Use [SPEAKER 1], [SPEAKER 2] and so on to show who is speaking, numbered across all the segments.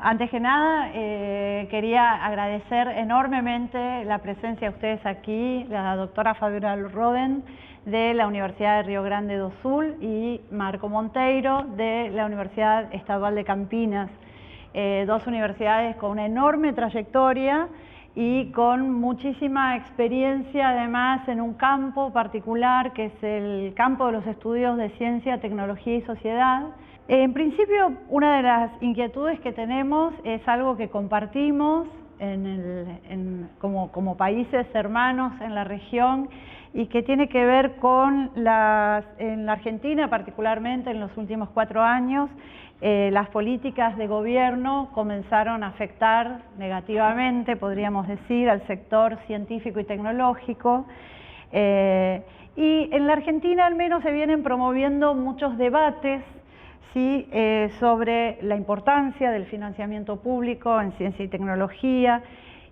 [SPEAKER 1] antes que nada quería agradecer enormemente la presencia de ustedes aquí, la doctora Fabiola Roden de la Universidad de Río Grande do Sul y Marco Monteiro de la Universidad Estadual de Campinas, dos universidades con una enorme trayectoria y con muchísima experiencia además en un campo particular que es el campo de los estudios de ciencia, tecnología y sociedad. En principio, una de las inquietudes que tenemos es algo que compartimos como países hermanos en la región y que tiene que ver con en la Argentina particularmente en los últimos 4 años, las políticas de gobierno comenzaron a afectar negativamente, podríamos decir, al sector científico y tecnológico. Y en la Argentina al menos se vienen promoviendo muchos debates sobre la importancia del financiamiento público en ciencia y tecnología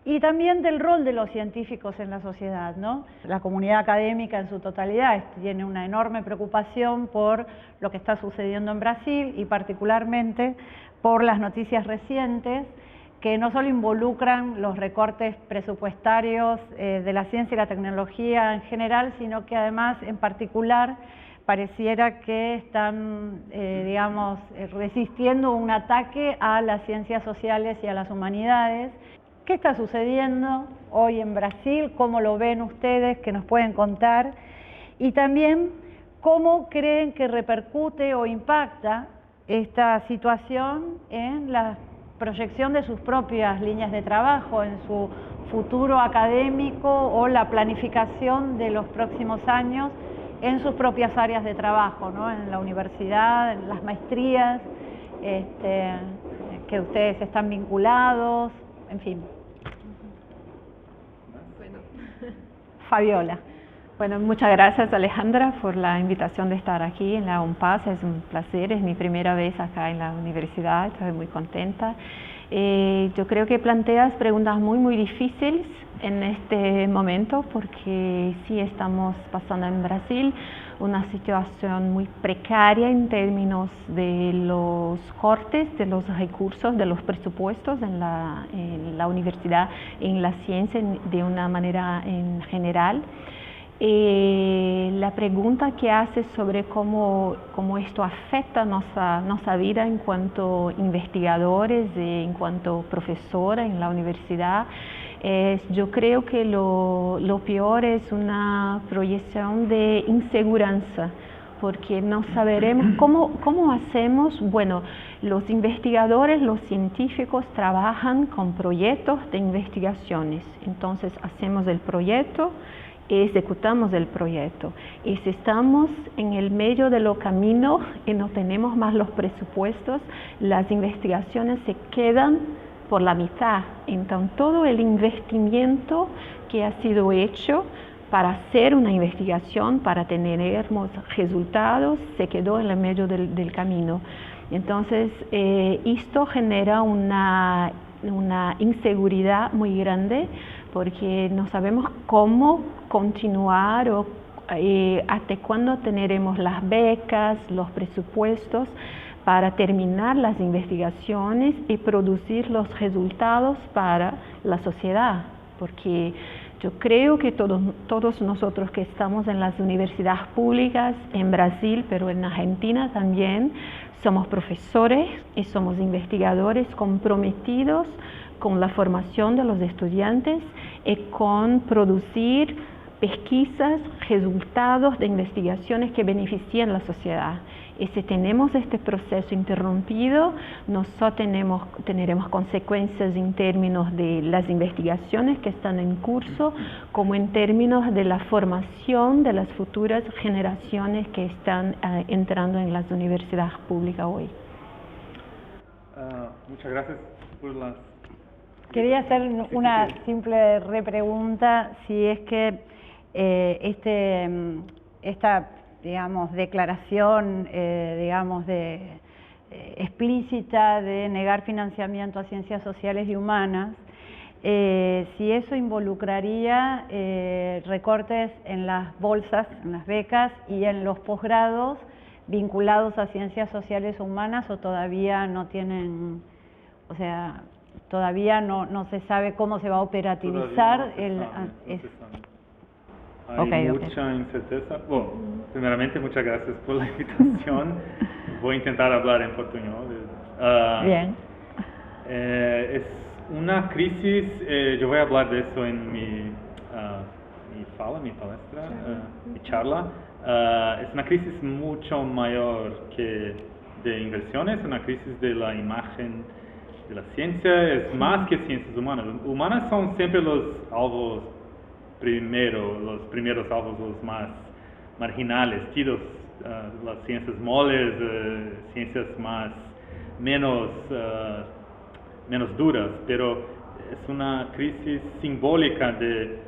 [SPEAKER 1] y también del rol de los científicos en la sociedad, ¿no? La comunidad académica en su totalidad tiene una enorme preocupación por lo que está sucediendo en Brasil y particularmente por las noticias recientes que no solo involucran los recortes presupuestarios de la ciencia y la tecnología en general, sino que además en particular pareciera que están, digamos, resistiendo un ataque a las ciencias sociales y a las humanidades. ¿Qué está sucediendo hoy en Brasil? ¿Cómo lo ven ustedes? ¿Qué nos pueden contar? Y también, ¿cómo creen que repercute o impacta esta situación en la proyección de sus propias líneas de trabajo, en su futuro académico o la planificación de los próximos años en sus propias áreas de trabajo, ¿no? En la universidad, en las maestrías, que ustedes están vinculados, en fin.
[SPEAKER 2] Bueno.
[SPEAKER 1] Fabiola.
[SPEAKER 2] Bueno, muchas gracias Alejandra por la invitación de estar aquí en la UNPAS, es un placer, es mi primera vez acá en la universidad, estoy muy contenta. Yo creo que planteas preguntas muy difíciles en este momento porque sí estamos pasando en Brasil una situación muy precaria en términos de los cortes de los recursos, de los presupuestos en la universidad, en la ciencia de una manera en general. La pregunta que hace sobre cómo esto afecta nuestra vida en cuanto investigadores, en cuanto profesora en la universidad, yo creo que lo peor es una proyección de inseguridad, porque no saberemos cómo hacemos. Bueno, los investigadores, los científicos trabajan con proyectos de investigaciones, entonces hacemos el proyecto, ejecutamos el proyecto. Y si estamos en el medio del camino y no tenemos más los presupuestos, las investigaciones se quedan por la mitad. Entonces todo el investimiento que ha sido hecho para hacer una investigación, para tener resultados, se quedó en el medio del camino. Entonces esto genera una inseguridad muy grande porque no sabemos cómo continuar o hasta cuándo tendremos las becas, los presupuestos para terminar las investigaciones y producir los resultados para la sociedad. Porque yo creo que todos nosotros que estamos en las universidades públicas en Brasil, pero en Argentina también, somos profesores y somos investigadores comprometidos con la formación de los estudiantes y con producir pesquisas, resultados de investigaciones que beneficien a la sociedad. Y si tenemos este proceso interrumpido, nosotros tendremos consecuencias en términos de las investigaciones que están en curso, como en términos de la formación de las futuras generaciones que están entrando en las universidades públicas hoy.
[SPEAKER 3] Muchas gracias por las...
[SPEAKER 1] Quería hacer una simple repregunta, si es que esta digamos, declaración explícita de negar financiamiento a ciencias sociales y humanas, si eso involucraría recortes en las bolsas, en las becas y en los posgrados vinculados a ciencias sociales o humanas, o todavía no tienen o sea, todavía no se sabe cómo se va a operativizar
[SPEAKER 3] Hay mucha incerteza. Bueno, primeramente, muchas gracias por la invitación. Voy a intentar hablar en portuñol.
[SPEAKER 1] Bien.
[SPEAKER 3] Es una crisis, yo voy a hablar de eso en mi palestra, mi charla. Es una crisis mucho mayor que de inversiones, una crisis de la imagen de la ciencia, es más que ciencias humanas. Humanas son siempre los primeros albos, los más marginales, las ciencias moles, ciencias menos duras, pero es una crisis simbólica de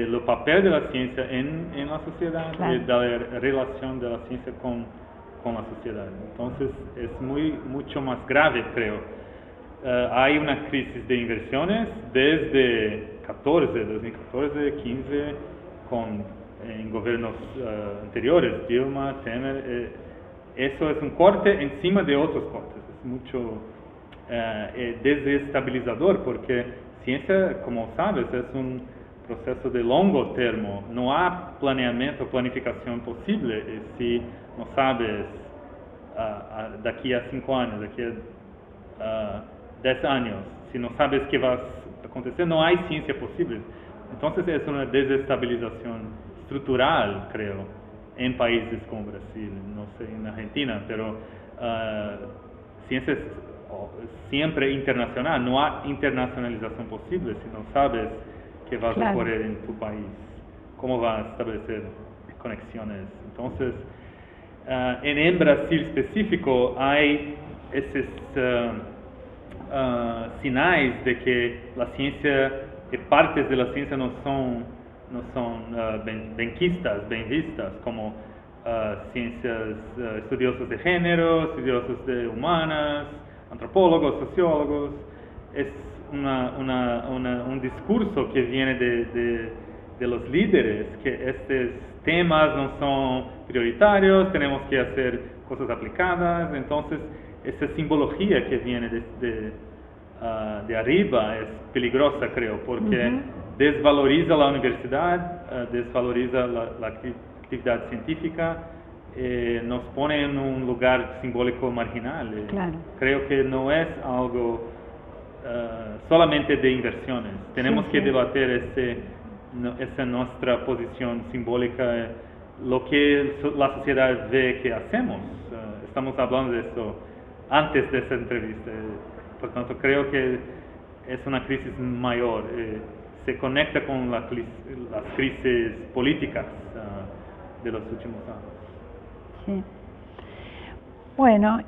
[SPEAKER 3] lo papel de la ciencia en la sociedad,
[SPEAKER 1] claro,
[SPEAKER 3] de la relación de la ciencia con la sociedad. Entonces es mucho más grave, creo. Hay una crisis de inversiones desde 2014, 15, en gobiernos anteriores, Dilma, Temer. Eso es un corte encima de otros cortes, es mucho desestabilizador, porque ciencia, como sabes, es un proceso de largo termo. No hay planificación posible si no sabes de aquí a 5 años, de aquí a 10 años, si no sabes qué va a acontecer, no hay ciencia posible. Entonces es una desestabilización estructural, creo, en países como Brasil, no sé, en Argentina, pero ciencia es siempre internacional, no hay internacionalización posible si no sabes qué vas a ocurrir en tu país, cómo vas a establecer conexiones. Entonces, en Brasil específico hay esos sinais de que la ciencia, que partes de la ciencia no son bien vistas, como ciencias, estudiosos de género, estudiosos de humanas, antropólogos, sociólogos. Es un discurso que viene de los líderes, que estos temas no son prioritarios, tenemos que hacer cosas aplicadas. Entonces, esta simbología que viene de arriba es peligrosa, creo, porque desvaloriza la universidad, desvaloriza la actividad científica, nos pone en un lugar simbólico marginal.
[SPEAKER 1] Claro.
[SPEAKER 3] Creo que no es algo solamente de inversiones. Tenemos que debatir esa nuestra posición simbólica, lo que la sociedad ve que hacemos. Estamos hablando de eso antes de esta entrevista. Por tanto, creo que es una crisis mayor. Se conecta con las crisis políticas de los últimos años.
[SPEAKER 1] Sí. Bueno,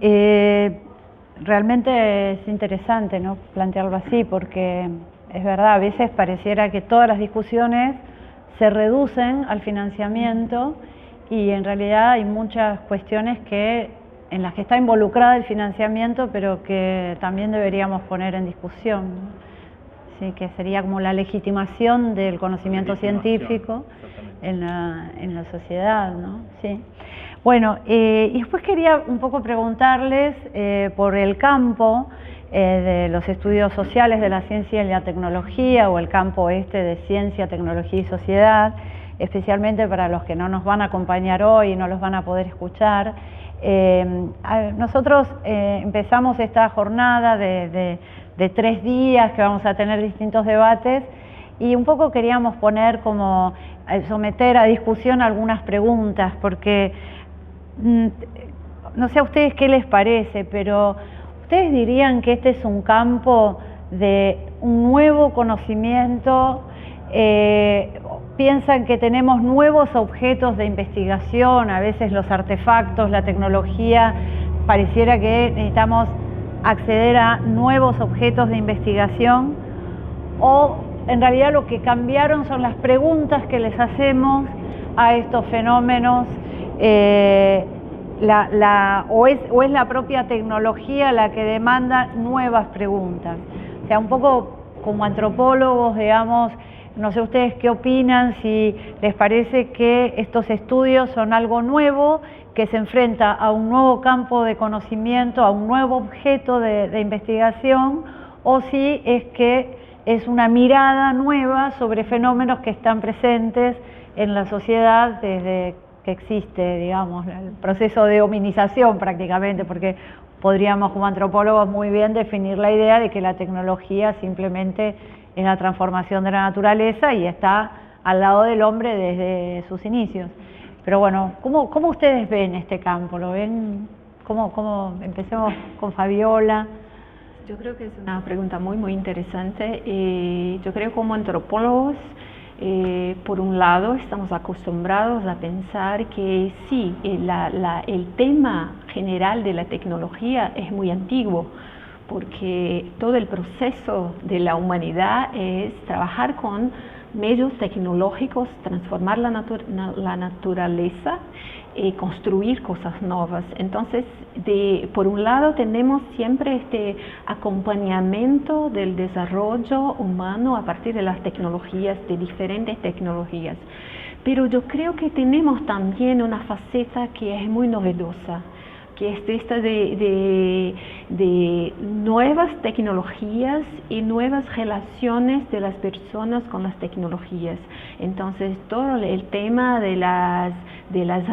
[SPEAKER 1] realmente es interesante, ¿no?, plantearlo así, porque es verdad, a veces pareciera que todas las discusiones se reducen al financiamiento y en realidad hay muchas cuestiones en las que está involucrada el financiamiento, pero que también deberíamos poner en discusión, ¿no? Sí, que sería como la legitimación del conocimiento científico en la sociedad, ¿no? Sí. Bueno, y después quería un poco preguntarles por el campo de los estudios sociales de la ciencia y la tecnología, o el campo de ciencia, tecnología y sociedad, especialmente para los que no nos van a acompañar hoy y no los van a poder escuchar. Nosotros empezamos esta jornada de 3 días que vamos a tener distintos debates, y un poco queríamos someter a discusión algunas preguntas, porque no sé a ustedes qué les parece, pero ¿ustedes dirían que este es un campo de un nuevo conocimiento? ¿Piensan que tenemos nuevos objetos de investigación? A veces los artefactos, la tecnología, pareciera que necesitamos acceder a nuevos objetos de investigación, o en realidad lo que cambiaron son las preguntas que les hacemos a estos fenómenos, o es la propia tecnología la que demanda nuevas preguntas. O sea, un poco como antropólogos, digamos, No sé ustedes qué opinan, si les parece que estos estudios son algo nuevo, que se enfrenta a un nuevo campo de conocimiento, a un nuevo objeto de investigación, o si es que es una mirada nueva sobre fenómenos que están presentes en la sociedad desde que existe, digamos, el proceso de hominización prácticamente, porque podríamos como antropólogos muy bien definir la idea de que la tecnología simplemente es la transformación de la naturaleza y está al lado del hombre desde sus inicios. Pero bueno, ¿cómo ustedes ven este campo? ¿Lo ven? Empecemos con Fabiola.
[SPEAKER 2] Yo creo que es una pregunta muy interesante. Yo creo que como antropólogos, por un lado, estamos acostumbrados a pensar que sí, el tema general de la tecnología es muy antiguo, porque todo el proceso de la humanidad es trabajar con medios tecnológicos, transformar la naturaleza y construir cosas nuevas. Entonces, por un lado tenemos siempre este acompañamiento del desarrollo humano a partir de las tecnologías, de diferentes tecnologías. Pero yo creo que tenemos también una faceta que es muy novedosa, que es esta de nuevas tecnologías y nuevas relaciones de las personas con las tecnologías. Entonces, todo el tema de las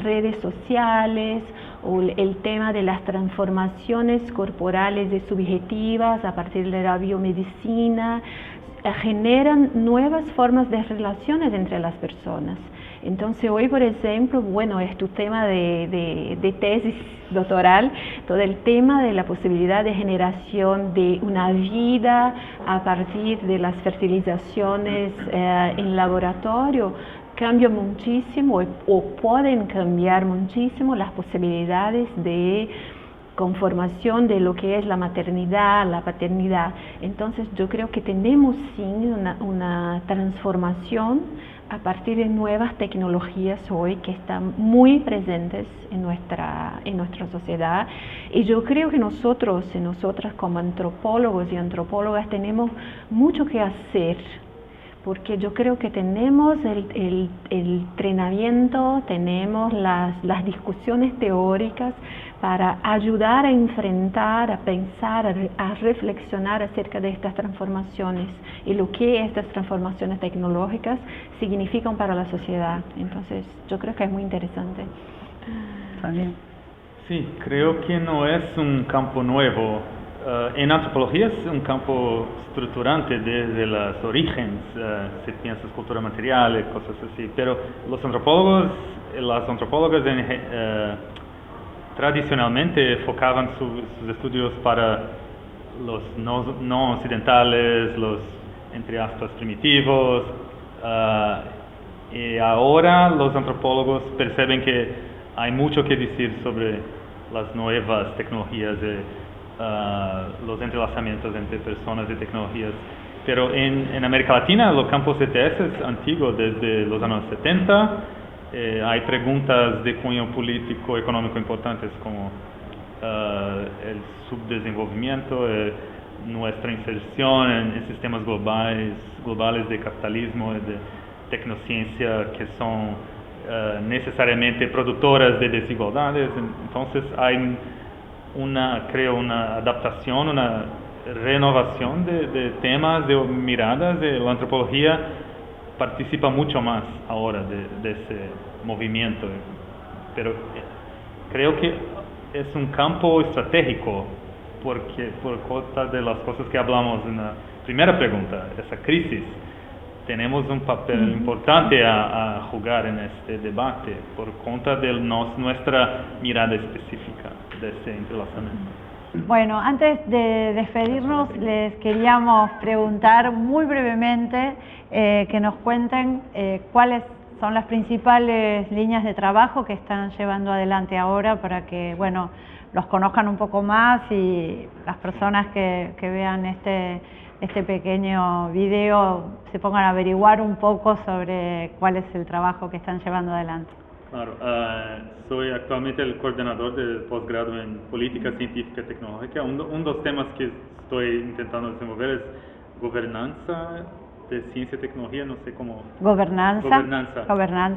[SPEAKER 2] redes sociales o el tema de las transformaciones corporales y subjetivas a partir de la biomedicina generan nuevas formas de relaciones entre las personas. Entonces hoy, por ejemplo, bueno, es tu tema de tesis doctoral, todo el tema de la posibilidad de generación de una vida a partir de las fertilizaciones en laboratorio, cambia muchísimo o pueden cambiar muchísimo las posibilidades de conformación de lo que es la maternidad, la paternidad. Entonces yo creo que tenemos sí una transformación a partir de nuevas tecnologías hoy que están muy presentes en nuestra sociedad, y yo creo que nosotros y nosotras como antropólogos y antropólogas tenemos mucho que hacer, porque yo creo que tenemos el entrenamiento, tenemos las discusiones teóricas para ayudar a enfrentar, a pensar, a reflexionar acerca de estas transformaciones y lo que estas transformaciones tecnológicas significan para la sociedad. Entonces, yo creo que es muy interesante.
[SPEAKER 1] También.
[SPEAKER 3] Sí, creo que no es un campo nuevo. En antropología es un campo estructurante desde los orígenes, si piensas cultura material y cosas así, pero los antropólogos, las antropólogas tradicionalmente enfocaban sus estudios para los no occidentales, los entre aspas primitivos, y ahora los antropólogos perciben que hay mucho que decir sobre las nuevas tecnologías, los entrelazamientos entre personas y tecnologías. Pero en América Latina los campos ETS es antiguo, desde los años 70. Hay preguntas de cuño político, económico importantes como el subdesenvolvimiento, nuestra inserción en sistemas globales de capitalismo y de tecnociencia que son necesariamente productoras de desigualdades. Entonces hay creo una adaptación, una renovación de temas, de miradas. De la antropología participa mucho más ahora de ese movimiento, pero creo que es un campo estratégico, porque por cuenta de las cosas que hablamos en la primera pregunta, esa crisis, tenemos un papel importante a jugar en este debate por cuenta de nuestra mirada específica de ese entrelazamiento.
[SPEAKER 1] Bueno, antes de despedirnos, les queríamos preguntar muy brevemente que nos cuenten cuáles son las principales líneas de trabajo que están llevando adelante ahora para que, bueno, los conozcan un poco más y las personas que vean este pequeño video se pongan a averiguar un poco sobre cuál es el trabajo que están llevando adelante.
[SPEAKER 3] Claro, soy actualmente el coordinador del posgrado en Política Científica y Tecnológica. Uno de los temas que estoy intentando desenvolver es gobernanza de ciencia y tecnología, no sé cómo...
[SPEAKER 1] Gobernanza.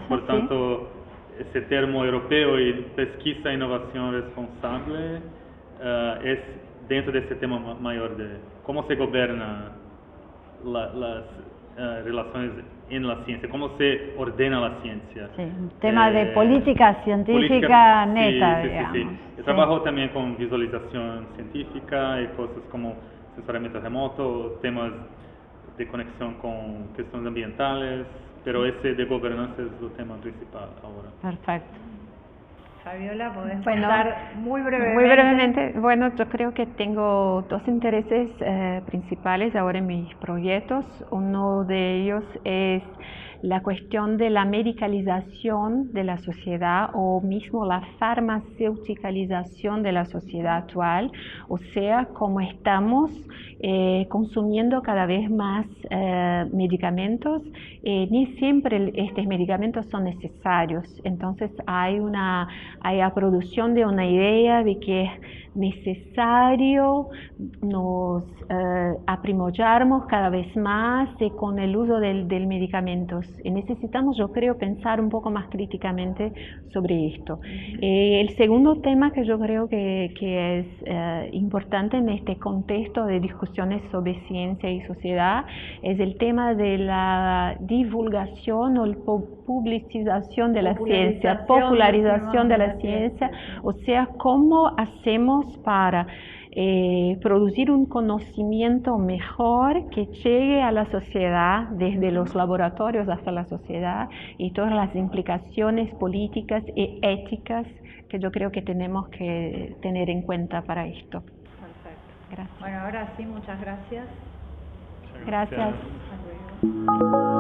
[SPEAKER 3] Por
[SPEAKER 1] sí.
[SPEAKER 3] tanto, ese termo europeo y pesquisa e innovación responsable es dentro de ese tema mayor de cómo se gobierna las relaciones en la ciencia, cómo se ordena la ciencia.
[SPEAKER 1] Sí, un tema de política científica neta, digamos.
[SPEAKER 3] Sí. Yo trabajo también con visualización científica y cosas como sensoriamiento remoto, temas de conexión con cuestiones ambientales, pero ese de gobernanza es el tema principal ahora.
[SPEAKER 1] Perfecto.
[SPEAKER 4] Fabiola, ¿podés
[SPEAKER 2] Bueno,
[SPEAKER 4] contar muy brevemente?
[SPEAKER 2] Muy brevemente, bueno, yo creo que tengo dos intereses principales ahora en mis proyectos. Uno de ellos es la cuestión de la medicalización de la sociedad o mismo la farmaceuticalización de la sociedad actual, o sea, cómo estamos consumiendo cada vez más medicamentos. Ni siempre estos medicamentos son necesarios, entonces hay la producción de una idea de que es necesario nos aprimonarnos cada vez más con el uso del medicamentos. Y necesitamos, yo creo, pensar un poco más críticamente sobre esto. El segundo tema que yo creo que es importante en este contexto de discusiones sobre ciencia y sociedad es el tema de la divulgación o publicización de la ciencia, popularización de la ciencia, o sea, cómo hacemos para producir un conocimiento mejor que llegue a la sociedad, desde los laboratorios hasta la sociedad, y todas las implicaciones políticas y éticas que yo creo que tenemos que tener en cuenta para esto.
[SPEAKER 4] Perfecto.
[SPEAKER 2] Gracias.
[SPEAKER 4] Bueno, ahora sí, muchas gracias.
[SPEAKER 2] Gracias.
[SPEAKER 4] Hasta luego.